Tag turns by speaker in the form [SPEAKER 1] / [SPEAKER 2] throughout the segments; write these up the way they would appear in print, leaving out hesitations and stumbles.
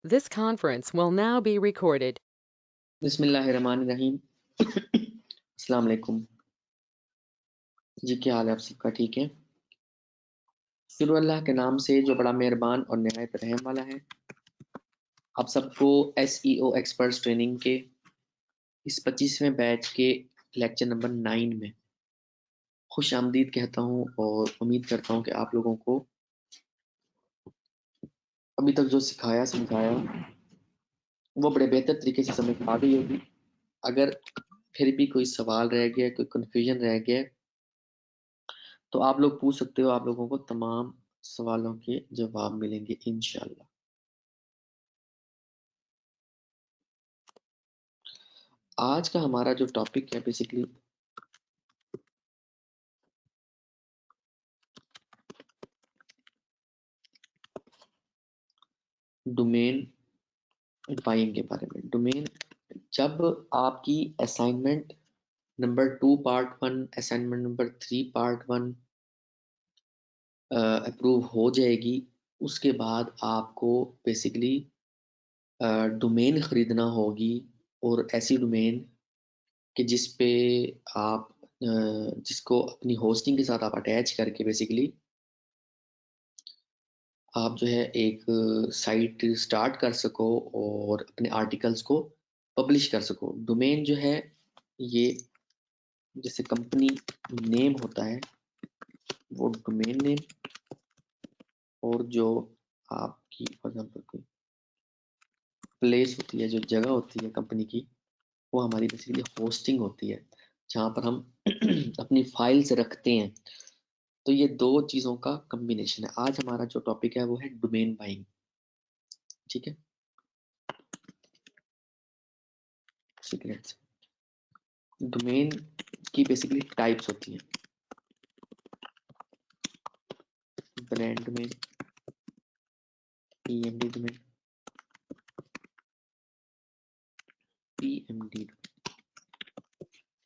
[SPEAKER 1] This conference will now be recorded.
[SPEAKER 2] बिस्मिल्लाहिर्रहमानिर्रहीम। अस्सलाम वालेकुम जी, क्या हाल है आप सबका? ठीक है। शुरू अल्लाह के नाम से जो बड़ा मेहरबान और निहायत रहम वाला है। आप सबको SEO एक्सपर्ट्स ट्रेनिंग के इस 25वें बैच के लेक्चर नंबर 9 में खुश आमदीद कहता हूँ और उम्मीद करता हूँ कि आप लोगों को अभी तक जो सिखाया समझाया वो बड़े बेहतर तरीके से समझ आ गई होगी। अगर फिर भी कोई सवाल रह गया, कोई कन्फ्यूजन रह गया, तो आप लोग पूछ सकते हो। आप लोगों को तमाम सवालों के जवाब मिलेंगे इंशाल्लाह। आज का हमारा जो टॉपिक है बेसिकली डोमेन बाइंग के बारे में। डोमेन, जब आपकी assignment number 2 part 1, assignment number 3 part 1 approve हो जाएगी, उसके बाद आपको बेसिकली डोमेन खरीदना होगी। और ऐसी डोमेन कि जिस पे आप जिसको अपनी होस्टिंग के साथ आप अटैच करके बेसिकली आप जो है एक साइट स्टार्ट कर सको और अपने आर्टिकल्स को पब्लिश कर सको। डोमेन जो है ये जैसे कंपनी नेम होता है वो डोमेन नेम, और जो आपकी फॉर एग्जांपल कोई प्लेस होती है, जो जगह होती है कंपनी की, वो हमारी बेसिकली होस्टिंग होती है जहाँ पर हम अपनी फाइल्स रखते हैं। तो ये दो चीज़ों का कम्बिनेशन है। आज हमारा जो टॉपिक है वो है डोमेन बाइंग। ठीक है, सीक्रेट्स। डोमेन की बेसिकली टाइप्स होती हैं। Brand domain, PMD domain, PMD।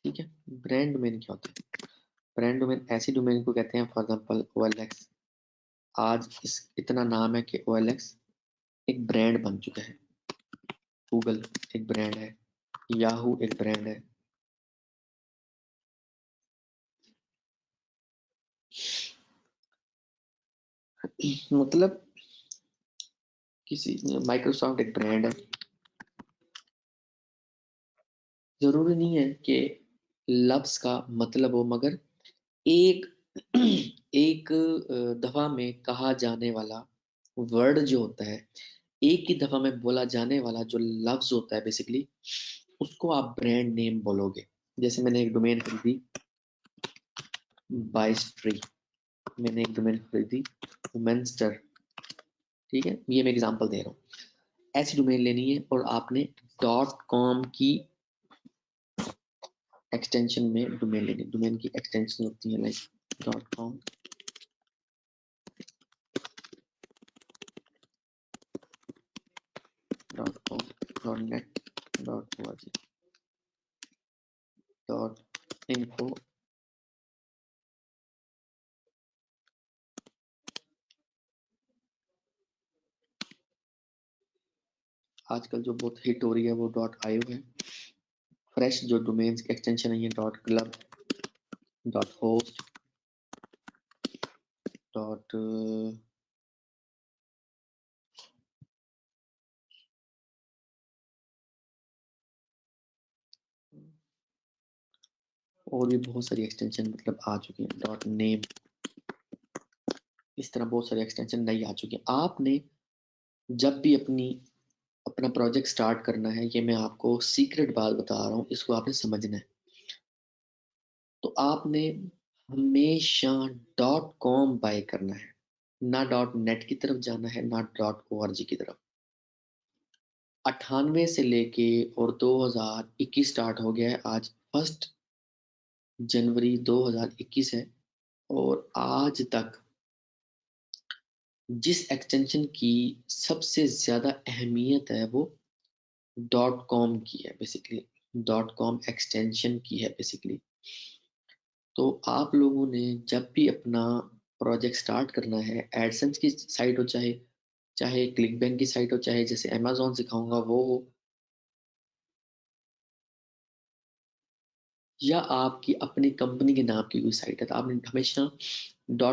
[SPEAKER 2] ठीक है, ब्रांड डोमेन क्या होता है? ब्रांड डोमेन ऐसी डोमेन को कहते हैं, फॉर एग्जांपल OLX। आज इस इतना नाम है कि OLX एक ब्रांड बन चुका है। गूगल एक ब्रांड है, याहू एक ब्रांड है। मतलब किसी माइक्रोसॉफ्ट एक ब्रांड है। जरूरी नहीं है कि लफ्ज का मतलब हो, मगर एक एक दफा में कहा जाने वाला वर्ड जो होता है, एक ही दफा में बोला जाने वाला जो लफ्ज होता है बेसिकली, उसको आप ब्रांड नेम बोलोगे। जैसे मैंने एक डोमेन खरीदी बाइस्ट्री, मैंने एक डोमेन खरीदी वुमेन्स्टर। ठीक है, ये मैं एग्जांपल दे रहा हूँ। ऐसी डोमेन लेनी है और आपने .com की एक्सटेंशन में डोमेन लेनी। डोमेन की एक्सटेंशन होती है like .com, .com, .net, .org, .info। आजकल जो बहुत हिट हो रही है वो .io है। फ्रेश जो डोमेन्स की एक्सटेंशन है ये .club, .host, और भी बहुत सारी एक्सटेंशन मतलब आ चुकी हैं। .name, इस तरह बहुत सारी एक्सटेंशन नई आ चुकी है। आपने जब भी अपना प्रोजेक्ट स्टार्ट करना है, ये मैं आपको सीक्रेट बात बता रहा हूँ, इसको आपने समझना है। तो आपने हमेशा .com बाय करना है, ना .net की तरफ जाना है, ना .org की तरफ। 98 से लेके और 2021 स्टार्ट हो गया है। आज 1 जनवरी 2021 है और आज तक जिस एक्सटेंशन की सबसे ज्यादा अहमियत है वो .com की है बेसिकली। .com एक्सटेंशन की है बेसिकली। तो आप लोगों ने जब भी अपना प्रोजेक्ट स्टार्ट करना है, एडसेंस की साइट हो चाहे चाहे क्लिक बैंक की साइट हो, चाहे जैसे अमेजोन सिखाऊंगा वो हो, या आपकी अपनी कंपनी के नाम की कोई साइट है, तो आपने हमेशा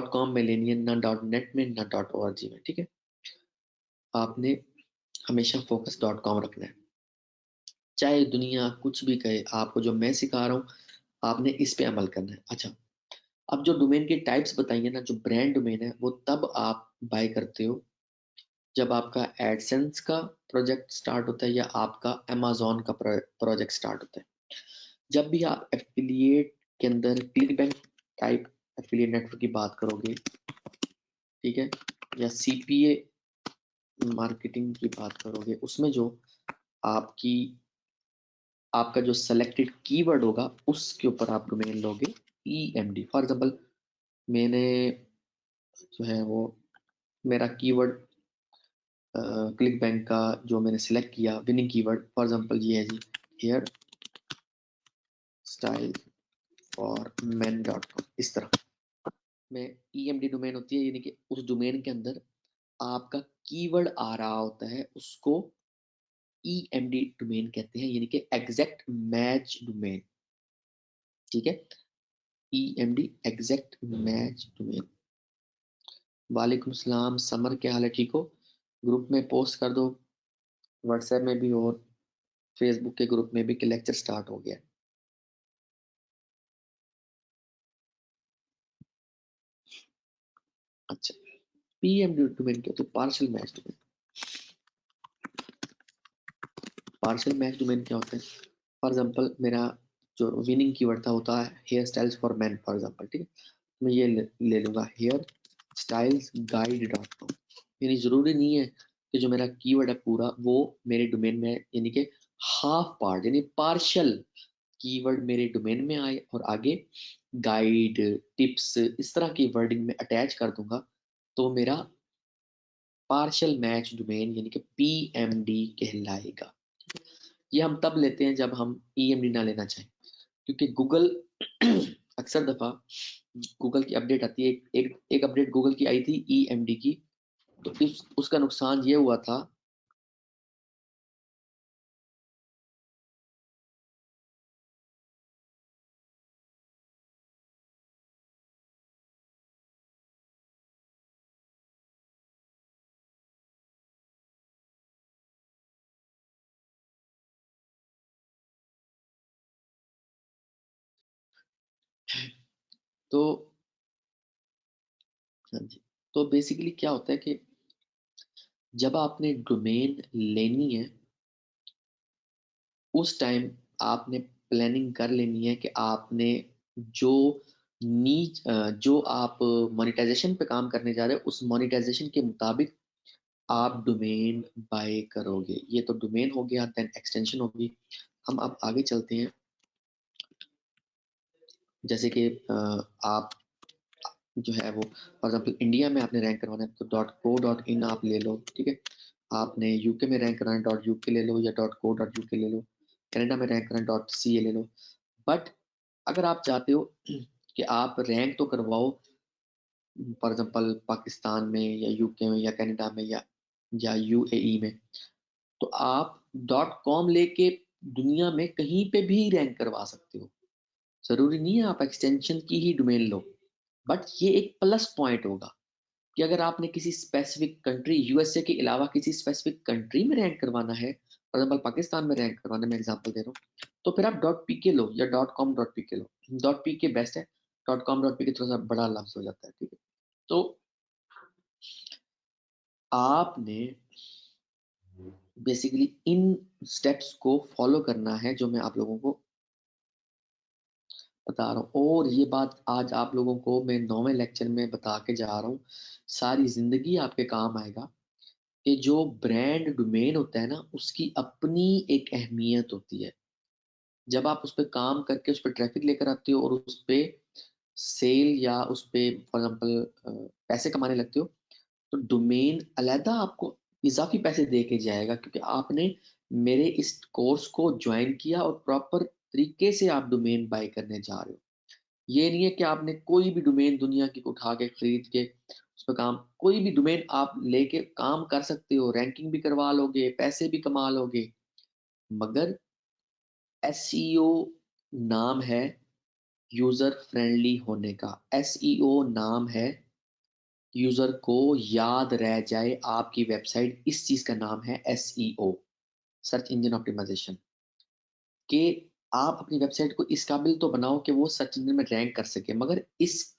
[SPEAKER 2] .com में लेनी है, ना .net में, ना .org में, ठीक है। आपने हमेशा फोकस .com रखना है, चाहे दुनिया कुछ भी कहे। आपको जो मैं सिखा रहा हूँ आपने इस पे अमल करना है। अच्छा, अब जो डोमेन के टाइप्स बताइए ना, जो ब्रांड डोमेन है वो तब आप बाय करते हो जब आपका एडसेंस का प्रोजेक्ट स्टार्ट होता है या आपका अमेजोन का प्रोजेक्ट स्टार्ट होता है। जब भी आप एफिलिएट के अंदर click bank type affiliate network की बात करोगे, ठीक है, या सीपीए मार्केटिंग की बात करोगे, उसमें जो आपकी आपका जो सेलेक्टेड कीवर्ड होगा उसके ऊपर आप डोमेन लोगे EMD। फॉर एग्जांपल मैंने जो है वो मेरा कीवर्ड क्लिक बैंक का जो मैंने सिलेक्ट किया विनिंग कीवर्ड, फॉर एग्जांपल ये है जी, हेयर स्टाइल फॉर men.com। इस तरह में EMD डोमेन होती है, यानी कि उस डोमेन के अंदर आपका कीवर्ड आ रहा होता है, उसको EMD डोमेन कहते हैं, यानी कि एग्जैक्ट मैच डोमेन, ठीक है। EMD exact match domain. वालेकुम सलाम समर, क्या हाल है, ठीक हो? ग्रुप में पोस्ट कर दो, व्हाट्सएप में भी और फेसबुक के ग्रुप में भी कि लेक्चर स्टार्ट हो गया। अच्छा, PMD डोमेन क्या होता है? Partial match domain. Partial match domain क्या होता है? फॉर एग्जांपल मेरा जो विनिंग कीवर्ड था होता है hair styles for man, for example, ठीक है। मैं ये ले लूंगा हेयर स्टाइल्स गाइड.com। यानी जरूरी नहीं है कि जो मेरा कीवर्ड है पूरा वो मेरे डोमेन में, यानी कि हाफ पार्ट यानी पार्शियल कीवर्ड मेरे डोमेन में आए और आगे गाइड टिप्स इस तरह की वर्डिंग में अटैच कर दूंगा, तो मेरा पार्शियल मैच डोमेन यानी कि PMD कहलाएगा। ये हम तब लेते हैं जब हम EMD ना लेना चाहें, क्योंकि गूगल अक्सर दफा गूगल की अपडेट आती है, एक अपडेट गूगल की आई थी EMD की, तो उसका नुकसान ये हुआ था तो हाँ जी, तो बेसिकली क्या होता है कि जब आपने डोमेन लेनी है उस टाइम आपने प्लानिंग कर लेनी है कि आपने जो जो आप मोनेटाइजेशन पे काम करने जा रहे हो उस मोनेटाइजेशन के मुताबिक आप डोमेन बाय करोगे। ये तो डोमेन हो गया, देन एक्सटेंशन होगी। हम अब आगे चलते हैं, जैसे कि आप जो है वो फॉर एग्जांपल इंडिया में आपने रैंक करवाना है तो .co.in आप ले लो, ठीक है। आपने यूके में रैंक कराना है .uk ले लो या .co.uk ले लो। कनाडा में रैंक करना है .ca ले लो। बट अगर आप चाहते हो कि आप रैंक तो करवाओ फॉर एग्जांपल पाकिस्तान में या यूके में या कनाडा में या UAE में, तो आप .com लेके दुनिया में कहीं पे भी रैंक करवा सकते हो। जरूरी नहीं है आप एक्सटेंशन की ही डोमेन लो, बट ये एक प्लस पॉइंट होगा कि अगर आपने किसी स्पेसिफिक कंट्री USA के अलावा किसी स्पेसिफिक कंट्री में रैंक करवाना है, फॉर एग्जांपल पाकिस्तान में रैंक करवाना है, मैं एग्जांपल दे रहा हूँ, तो फिर आप .pk लो या .com.pk लो। .pk बेस्ट है, .com.pk थोड़ा सा बड़ा लफ्ज हो जाता है, ठीक है। तो आपने बेसिकली इन स्टेप्स को फॉलो करना है जो मैं आप लोगों को बता रहा हूँ, और ये बात आज आप लोगों को मैं 9वें लेक्चर में बता के जा रहा हूँ, सारी जिंदगी आपके काम आएगा कि जो ब्रांड डोमेन होता है ना उसकी अपनी एक अहमियत होती है। जब आप उस पर काम करके उस पर ट्रैफिक लेकर आते हो और उस पर सेल या उस पर फॉर एग्जाम्पल पैसे कमाने लगते हो, तो डोमेन अलहदा आपको इजाफी पैसे दे के जाएगा, क्योंकि आपने मेरे इस कोर्स को ज्वाइन किया और प्रॉपर तरीके से आप डोमेन बाय करने जा रहे हो। ये नहीं है कि आपने कोई भी डोमेन दुनिया की उठा के खरीद के उस पे काम, कोई भी डोमेन आप लेके काम कर सकते हो, रैंकिंग भी करवा लोगे, पैसे भी कमा लोगे, मगर एसईओ नाम है यूजर फ्रेंडली होने का। एसईओ नाम है यूजर को याद रह जाए आपकी वेबसाइट, इस चीज का नाम है एसईओ, सर्च इंजन ऑप्टिमाइजेशन। कि आप अपनी वेबसाइट को इस काबिल तो बनाओ कि वो सर्च इंजन में रैंक कर सके, मगर इस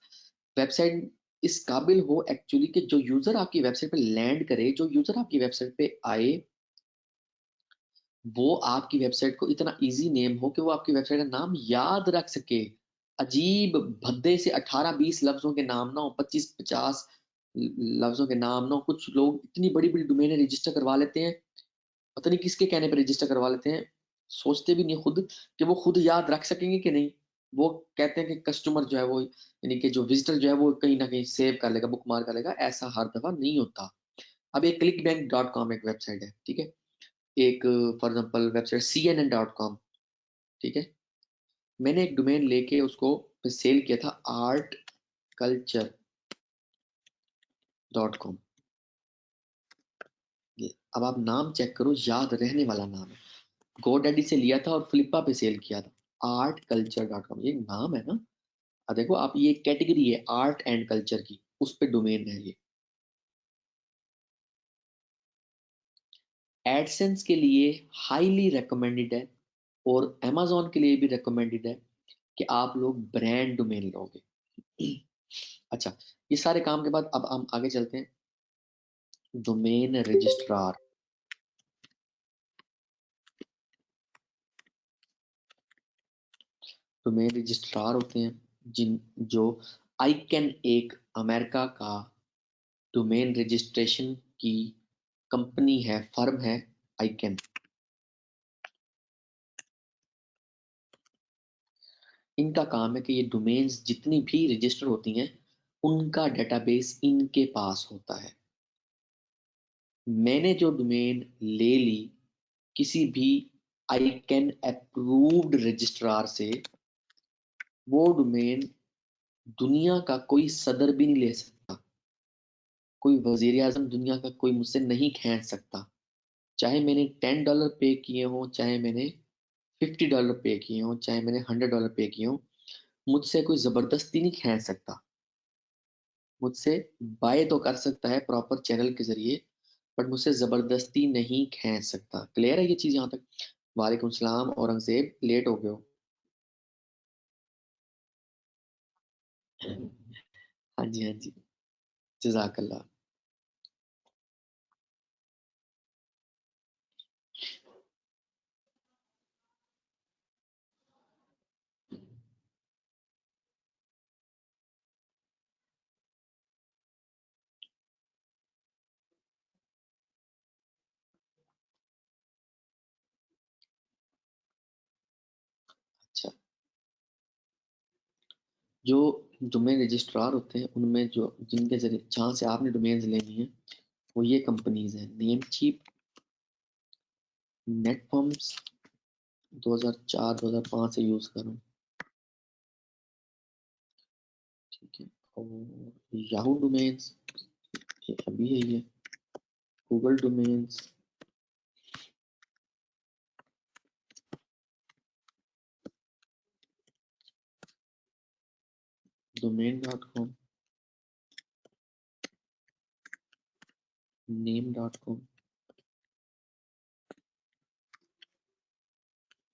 [SPEAKER 2] वेबसाइट इस काबिल हो एक्चुअली कि जो यूजर आपकी वेबसाइट पे लैंड करे, जो यूजर आपकी वेबसाइट पे आए, वो आपकी वेबसाइट को इतना इजी नेम हो कि वो आपकी वेबसाइट का नाम याद रख सके। अजीब भद्दे से 18-20 लफ्जों के नाम ना हो, 25-50 लफ्जों के नाम ना हो। कुछ लोग इतनी बड़ी बड़ी डोमेन रजिस्टर करवा लेते हैं, पता नहीं किसके कहने पर रजिस्टर करवा लेते हैं, सोचते भी नहीं खुद कि वो खुद याद रख सकेंगे कि नहीं। वो कहते हैं कि कस्टमर जो है वो, यानी कि जो विजिटर जो है वो कहीं ना कहीं सेव कर लेगा, बुक मार कर लेगा। ऐसा हर दफा नहीं होता। अब एक clickbank.com एक वेबसाइट है, ठीक है, एक फॉर एग्जांपल वेबसाइट CNN.com, ठीक है। मैंने एक डोमेन लेके उसको सेल किया था artculture.com। अब आप नाम चेक करो, याद रहने वाला नाम है। GoDaddy से लिया था और फ्लिपा पे सेल किया था, artculture.com, ये नाम है ना। अब देखो आप, ये कैटेगरी है आर्ट एंड कल्चर की, उस पे डोमेन है ये। एडसेंस के लिए हाईली रिकमेंडेड है, और Amazon के लिए भी रिकमेंडेड है कि आप लोग ब्रांड डोमेन लोगे। अच्छा, ये सारे काम के बाद अब हम आगे चलते हैं। डोमेन रजिस्ट्रार, डोमेन रजिस्ट्रार होते हैं जो आइकन, एक अमेरिका का डोमेन रजिस्ट्रेशन की कंपनी है, फर्म है आइकन। इनका काम है कि ये डोमेन्स जितनी भी रजिस्टर होती हैं उनका डेटाबेस इनके पास होता है। मैंने जो डोमेन ले ली किसी भी आइकन अप्रूव्ड रजिस्ट्रार से, वो डोमेन दुनिया का कोई सदर भी नहीं ले सकता, कोई वजीर आजम दुनिया का कोई मुझसे नहीं खींच सकता। चाहे मैंने $10 पे किए हों, चाहे मैंने $50 पे किए हों, चाहे मैंने $100 पे किए हों, मुझसे कोई जबरदस्ती नहीं खींच सकता। मुझसे बाय तो कर सकता है प्रॉपर चैनल के जरिए, बट मुझसे जबरदस्ती नहीं खींच सकता। क्लियर है ये चीज यहाँ तक? वालेकुम सलाम औरंगजेब, लेट हो गए हो। हाँ जी, हाँ जी, जजाकल्ला। अच्छा, जो डोमेन रजिस्ट्रार होते हैं उनमें जो जिनके जरिए जहाँ से आपने डोमेन्स लेनी है वो ये कंपनीज हैं। नेमचीप, नेटफॉर्म्स 2004-2005 से यूज कर रहा हूँ, ठीक है। और याहू डोमेन्स, ये अभी है ये। गूगल डोमेन्स, domain.com, name.com,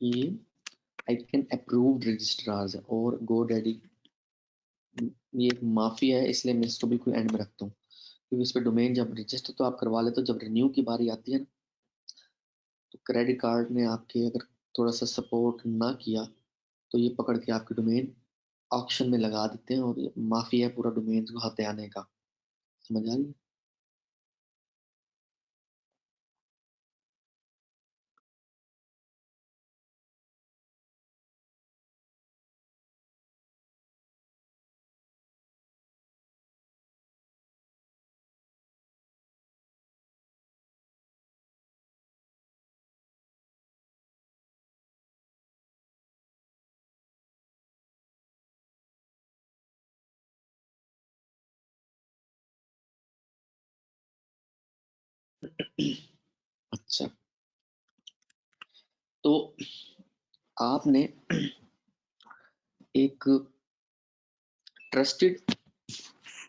[SPEAKER 2] ये आइकन अप्रूव्ड रजिस्ट्रार्स है। और GoDaddy, ये एक माफिया है, इसलिए मैं इसको बिल्कुल एंड में रखता हूँ, क्योंकि इस पर डोमेन जब रजिस्टर तो आप करवा लेते हो, जब रिन्यू की बारी आती है ना, तो क्रेडिट कार्ड ने आपके अगर थोड़ा सा सपोर्ट ना किया तो ये पकड़ के आपके डोमेन ऑक्शन में लगा देते हैं, और ये माफिया है पूरा डोमेन को हथियाने का। समझ आ रही है? अच्छा, तो आपने एक ट्रस्टेड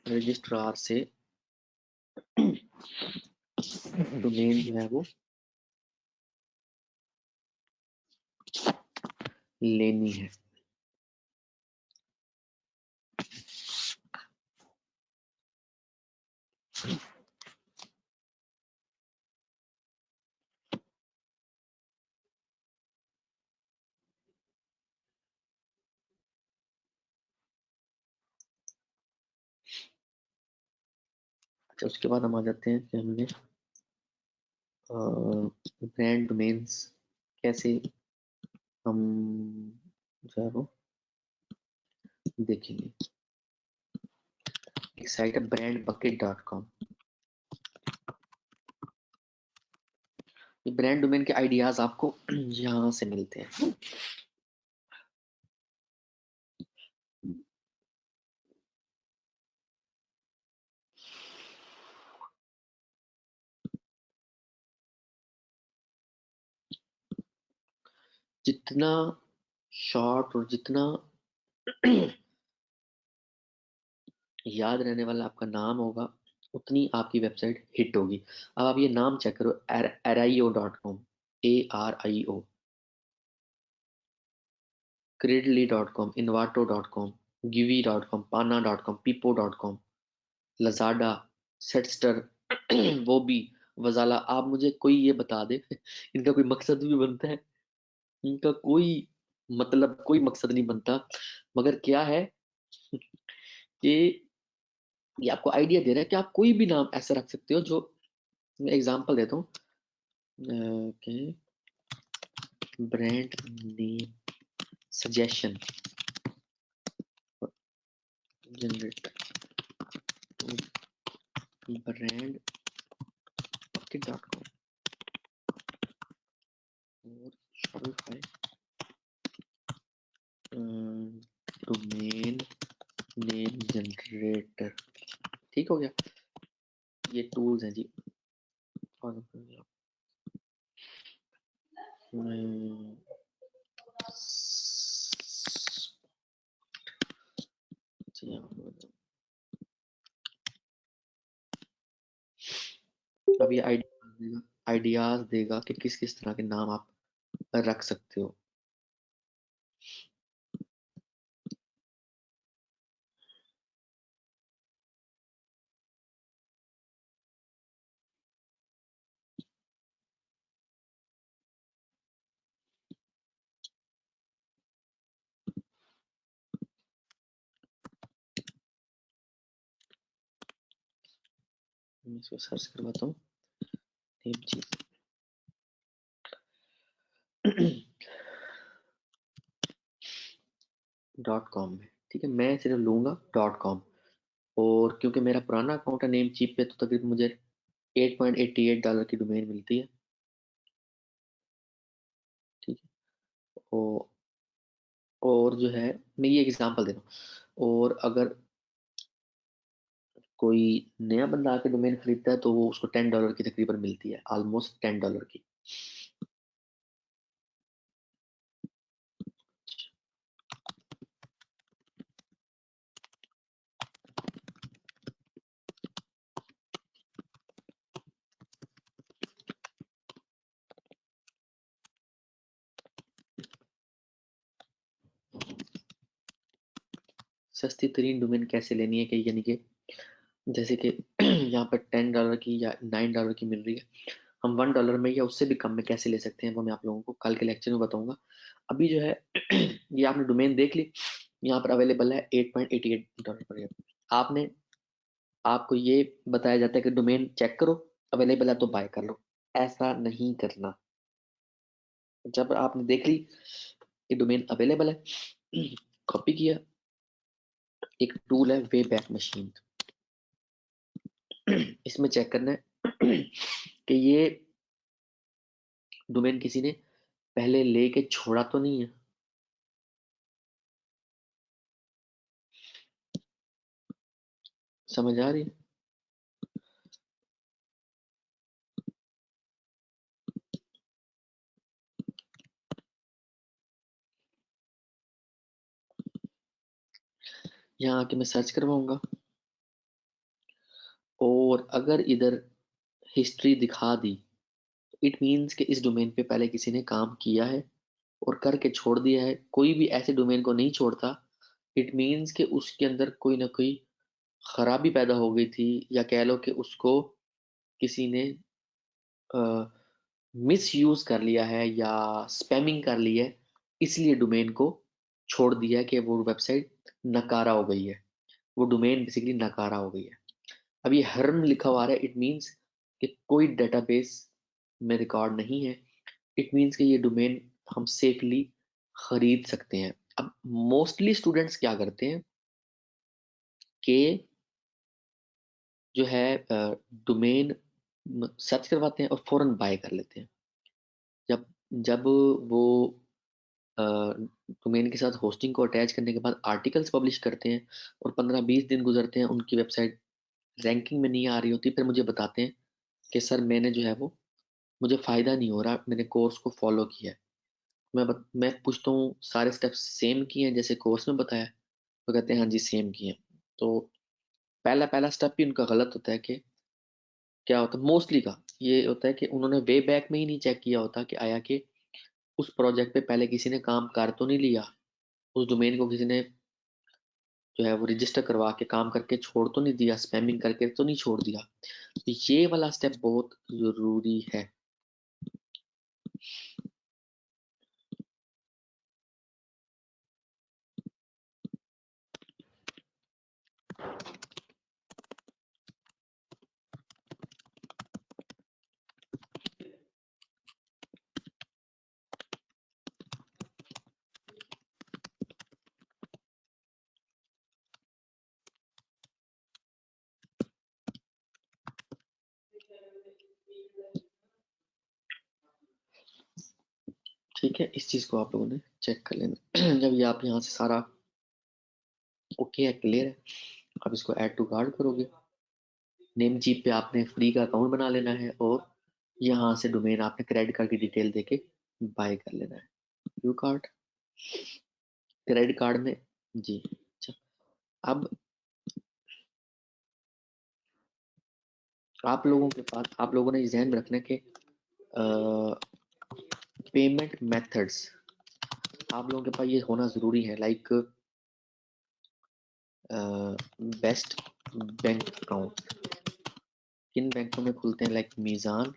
[SPEAKER 2] रजिस्ट्रार से डोमेन जो है वो लेनी है। अच्छा, उसके बाद हम आ जाते हैं कि हमने ब्रांड डोमेन्स कैसे हम जो है वो देखेंगे। एक साइट है brandbucket.com। ये ब्रांड डोमेन के आइडियाज आपको यहाँ से मिलते हैं। जितना शॉर्ट और जितना याद रहने वाला आपका नाम होगा, उतनी आपकी वेबसाइट हिट होगी। अब आप ये नाम चेक करो, ario.com, ARIO, credly.com, invato.com, givi.com, pana.com, pipo.com, lazada, setster, वो भी वजाला। आप मुझे कोई ये बता दे इनका कोई मकसद भी बनता है? इनका कोई मतलब कोई मकसद नहीं बनता। मगर क्या है कि ये आपको आइडिया दे रहा है कि आप कोई भी नाम ऐसा रख सकते हो जो, मैं एग्जांपल देता हूँ कि brand name suggestion generate brand bucket.com और शॉपिफाई डोमेन नेम जनरेटर। ठीक हो गया? ये टूल्स हैं जी। और अब ये आइडियाज देगा कि किस किस तरह के नाम आप रख सकते हो। मैं इसको सर्च करवाता हूँ .com में। ठीक है, मैं सिर्फ लूंगा .com, और क्योंकि मेरा पुराना अकाउंट है नेम चीप पे, तो तकरीबन मुझे $8.88 की डोमेन मिलती है। ठीक है, और जो है, मैं ये एग्जांपल दे रहा हूँ। और अगर कोई नया बंदा आके डोमेन खरीदता है तो वो उसको $10 की तकरीबन मिलती है, ऑलमोस्ट $10 की। सस्ती तरीन डोमेन कैसे लेनी है, कि यानी कि जैसे कि यहाँ पर $10 की या $9 की मिल रही है, हम $1 में या उससे भी कम में कैसे ले सकते हैं, वो मैं आप लोगों को कल के लेक्चर में बताऊंगा। अभी जो है ये आपने डोमेन देख ली, यहाँ पर अवेलेबल है $8.88 पर। आपने आपको ये बताया जाता है कि डोमेन चेक करो, अवेलेबल है तो बाय कर लो। ऐसा नहीं करना। जब आपने देख ली ये डोमेन अवेलेबल है, कॉपी किया, एक टूल है वे बैक मशीन, इसमें चेक करना है कि ये डोमेन किसी ने पहले लेके छोड़ा तो नहीं है। समझ आ रही है? यहाँ आके मैं सर्च करवाऊंगा और अगर इधर हिस्ट्री दिखा दी तो इट मीन्स कि इस डोमेन पे पहले किसी ने काम किया है और करके छोड़ दिया है। कोई भी ऐसे डोमेन को नहीं छोड़ता, इट मीन्स कि उसके अंदर कोई ना कोई खराबी पैदा हो गई थी, या कह लो कि उसको किसी ने मिस यूज कर लिया है या स्पैमिंग कर ली है, इसलिए डोमेन को छोड़ दिया है कि वो वेबसाइट नकारा हो गई है, वो डोमेन बेसिकली नकारा हो गई है। अब ये हर्म लिखा हुआ है, इट मीन्स कि कोई डेटाबेस में रिकॉर्ड नहीं है। इट मीन्स कि ये डोमेन हम सेफली खरीद सकते हैं। अब मोस्टली स्टूडेंट्स क्या करते हैं कि जो है डोमेन सर्च करवाते हैं और फौरन बाय कर लेते हैं। जब जब वो डोमेन के साथ होस्टिंग को अटैच करने के बाद आर्टिकल्स पब्लिश करते हैं और 15-20 दिन गुजरते हैं, उनकी वेबसाइट रैंकिंग में नहीं आ रही होती, फिर मुझे बताते हैं कि सर मैंने जो है वो, मुझे फ़ायदा नहीं हो रहा, मैंने कोर्स को फॉलो किया है। मैं पूछता हूँ सारे स्टेप्स सेम किए हैं जैसे कोर्स में बताया? तो कहते हैं हाँ जी सेम किए हैं। तो पहला पहला स्टेप भी उनका गलत होता है कि क्या होता है मोस्टली का, ये होता है कि उन्होंने वे बैक में ही नहीं चेक किया होता कि आया कि उस प्रोजेक्ट पे पहले किसी ने काम कर तो नहीं लिया, उस डोमेन को किसी ने जो है वो रजिस्टर करवा के काम करके छोड़ तो नहीं दिया, स्पैमिंग करके तो नहीं छोड़ दिया। तो ये वाला स्टेप बहुत जरूरी है। ठीक है, इस चीज को आप लोगों ने चेक कर लेना। जब ये आप यहाँ से सारा ओके है, क्लियर है, आप इसको ऐड टू कार्ड करोगे। नेम चीप पे आपने फ्री का अकाउंट बना लेना है और यहाँ से डोमेन आपने क्रेडिट कार्ड की डिटेल देके बाय कर लेना है। यू कार्ड, क्रेडिट कार्ड में जी। अच्छा, अब आप लोगों के पास, आप लोगों ने ध्यान में रखना है कि पेमेंट मेथड्स आप लोगों के पास ये होना जरूरी है, लाइक बेस्ट बैंक अकाउंट किन बैंकों में खुलते हैं, लाइक मीज़ान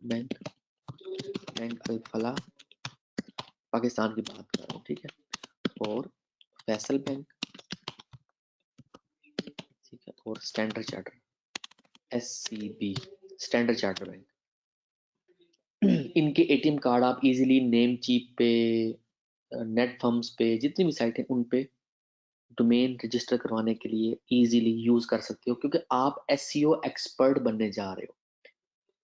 [SPEAKER 2] बैंक, बैंक अल फलाह, पाकिस्तान की बात कर रहा हूँ, ठीक है, और फैसल बैंक, ठीक है, और standard charter, SCB, standard charter bank. इनके ATM कार्ड आप इजीली नेम चीप पे, नेट फर्म्स पे, जितनी भी साइट है उन पे डोमेन रजिस्टर करवाने के लिए इजीली यूज कर सकते हो, क्योंकि आप SEO एक्सपर्ट बनने जा रहे हो।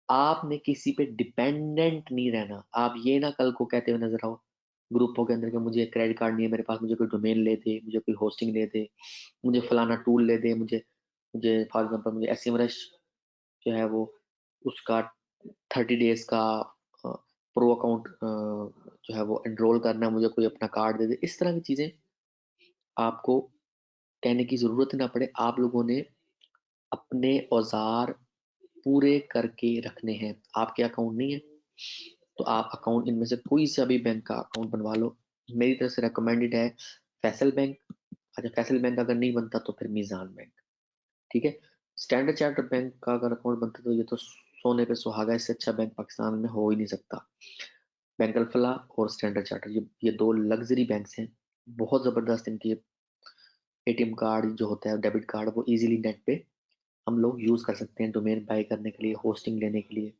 [SPEAKER 2] आपने किसी पे डिपेंडेंट नहीं रहना। आप ये ना कल को कहते हुए नजर आओ ग्रुपों के अंदर कि मुझे क्रेडिट कार्ड नहीं है मेरे पास, मुझे कोई डोमेन ले दे, मुझे कोई होस्टिंग ले दे, मुझे फलाना टूल ले दे, मुझे मुझे फॉर एग्जांपल मुझे SEMrush जो है वो उसका 30 डेज का प्रो अकाउंट जो है वो एनरोल करना है, मुझे कोई अपना कार्ड दे दे। इस तरह की चीजें आपको कहने की जरूरत ना पड़े, आप लोगों ने अपने औजार पूरे करके रखने हैं। आपके अकाउंट नहीं है तो आप अकाउंट इनमें से कोई सा भी बैंक का अकाउंट बनवा लो। मेरी तरफ से रेकमेंडेड है फैसल बैंक। अच्छा, फैसल बैंक अगर नहीं बनता तो फिर मीज़ान बैंक, ठीक है। स्टैंडर्ड चार्टर्ड बैंक का अगर अकाउंट बनता तो ये तो सोने पे सुहागा, इससे अच्छा बैंक पाकिस्तान में हो ही नहीं सकता। बैंक अल और स्टैंडर्ड चार्टर्ड, ये दो लग्जरी बैंक्स हैं, बहुत ज़बरदस्त। इनकी ATM कार्ड जो होता है, डेबिट कार्ड, वो इजीली नेट पे हम लोग यूज़ कर सकते हैं डोमेन बाय करने के लिए, होस्टिंग लेने के लिए,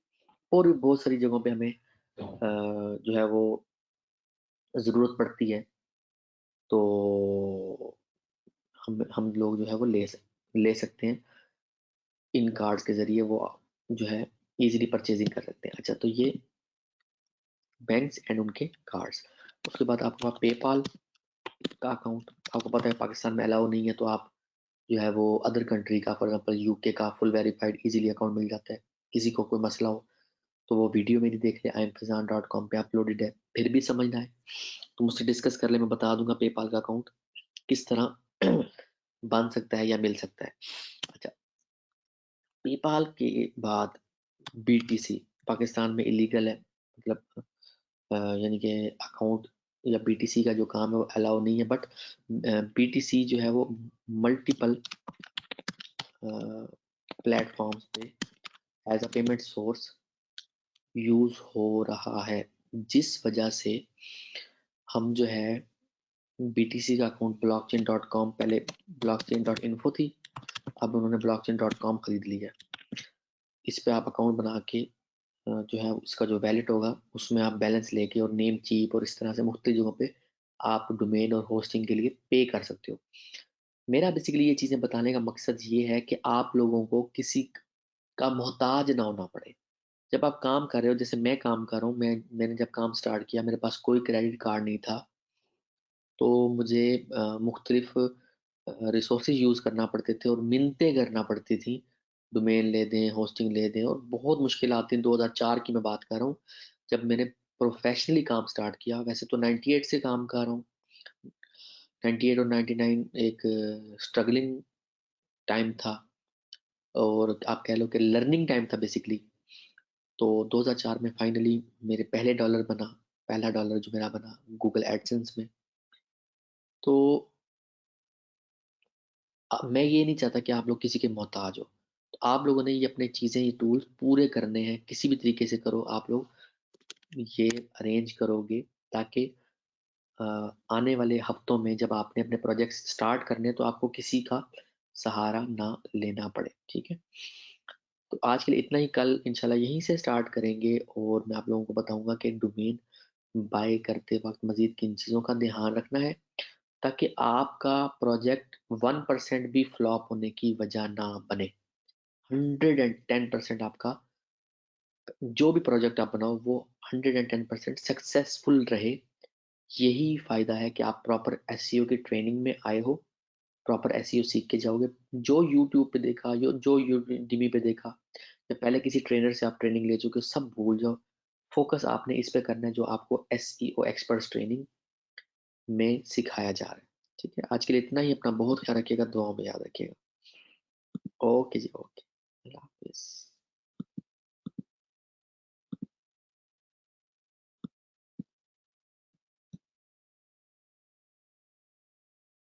[SPEAKER 2] और भी बहुत सारी जगहों पे हमें जो है वो ज़रूरत पड़ती है। तो हम लोग जो है वो ले सकते हैं इन कार्ड्स के ज़रिए, वो जो है इजीली परचेजिंग कर सकते हैं। अच्छा, तो ये बैंक्स एंड उनके कार्ड्स। उसके बाद आपके पास पेपाल का अकाउंट, आपको पता है पाकिस्तान में अलाउ नहीं है, तो आप जो है वो अदर कंट्री का, फॉर एग्जांपल UK का फुल वेरीफाइड इजीली अकाउंट मिल जाता है। किसी को कोई मसला हो तो वो वीडियो मेरी देख ले, imfizan.com पे अपलोडेड है। फिर भी समझना है तो मुझसे डिस्कस कर ले, मैं बता दूंगा पेपाल का अकाउंट किस तरह बन सकता है या मिल सकता है। अच्छा, पेपाल के बाद बीटीसी पाकिस्तान में इलीगल है, मतलब यानी कि अकाउंट या बीटीसी का जो काम है वो अलाउ नहीं है, बट बीटीसी जो है वो मल्टीपल प्लेटफॉर्म्स पे as a payment source use हो रहा है, जिस वजह से हम जो है बीटीसी का अकाउंट blockchain.com, पहले blockchain.info थी, अब उन्होंने blockchain.com खरीद लिया। इस पे आप अकाउंट बना के जो है उसका जो वैलेट होगा उसमें आप बैलेंस लेके और नेम चीप और इस तरह से मुख्तलिफ जगहों पे आप डोमेन और होस्टिंग के लिए पे कर सकते हो। मेरा बेसिकली ये चीज़ें बताने का मकसद ये है कि आप लोगों को किसी का मोहताज ना होना पड़े। जब आप काम कर रहे हो, जैसे मैं काम कर रहा हूँ, मैंने जब काम स्टार्ट किया मेरे पास कोई क्रेडिट कार्ड नहीं था, तो मुझे मुख्तलिफ रिसोर्सेज यूज़ करना पड़ते थे और मिन्नतें करना पड़ती थी, डोमेन ले दें, होस्टिंग ले दें, और बहुत मुश्किल आती। 2004 की मैं बात कर रहा हूँ, जब मैंने प्रोफेशनली काम स्टार्ट किया। वैसे तो 98 से काम कर रहा हूँ। 98 और 99 एक स्ट्रगलिंग टाइम था, और आप कह लो कि लर्निंग टाइम था बेसिकली। तो 2004 में फाइनली मेरे पहले डॉलर बना, पहला डॉलर जो मेरा बना गूगल एडसेंस में। तो मैं ये नहीं चाहता कि आप लोग किसी के मोहताज हो। तो आप लोगों ने ये अपने चीज़ें, ये टूल्स पूरे करने हैं, किसी भी तरीके से करो। आप लोग ये अरेंज करोगे ताकि अ, आने वाले हफ्तों में जब आपने अपने प्रोजेक्ट्स स्टार्ट करने हैं, तो आपको किसी का सहारा ना लेना पड़े, ठीक है? तो आज के लिए इतना ही। कल इंशाल्लाह यहीं से स्टार्ट करेंगे, और मैं आप लोगों को बताऊँगा कि डोमेन बाय करते वक़्त मज़ीद किन चीज़ों का ध्यान रखना है, ताकि आपका प्रोजेक्ट 1% भी फ्लॉप होने की वजह ना बने। 110% आपका जो भी प्रोजेक्ट आप बनाओ वो 110% सक्सेसफुल रहे। यही फ़ायदा है कि आप प्रॉपर एसईओ की ट्रेनिंग में आए हो, प्रॉपर एसईओ सीख के जाओगे। जो यूट्यूब पे देखा, जो यूडेमी पे देखा, या पहले किसी ट्रेनर से आप ट्रेनिंग ले चुके हो, सब भूल जाओ। फोकस आपने इस पे करना है जो आपको एसईओ एक्सपर्ट्स ट्रेनिंग में सिखाया जा रहा है, ठीक है? आज के लिए इतना ही। अपना बहुत ख्याल रखिएगा, दुआओं में याद रखिएगा। ओके जी, ओके। अल्लाह हाफ़िज़।